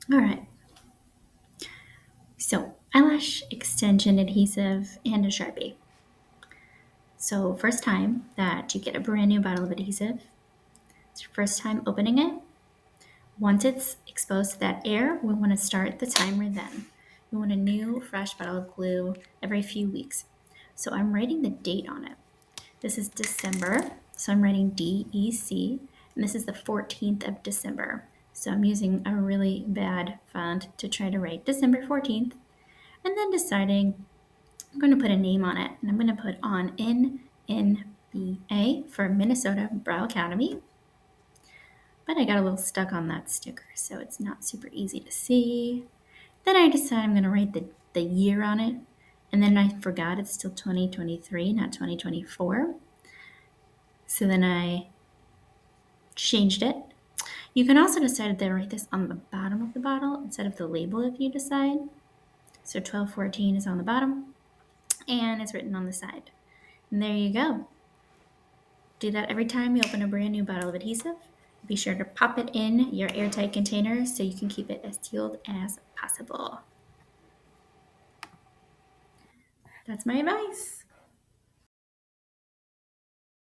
All right, so eyelash extension adhesive and a Sharpie. So first time that you get a brand new bottle of adhesive, it's your first time opening it. Once it's exposed to that air, we want to start the timer then. We want a new fresh bottle of glue every few weeks. So I'm writing the date on it. This is December, so I'm writing DEC, and this is the 14th of December. So I'm using a really bad font to try to write December 14th, and then deciding I'm going to put a name on it, and I'm going to put on NNBA for Minnesota Brow Academy. But I got a little stuck on that sticker, so it's not super easy to see. Then I decided I'm going to write the year on it, and then I forgot it's still 2023, not 2024. So then I changed it. You can also decide to write this on the bottom of the bottle instead of the label if you decide. So 1214 is on the bottom, and it's written on the side. And there you go. Do that every time you open a brand new bottle of adhesive. Be sure to pop it in your airtight container so you can keep it as sealed as possible. That's my advice.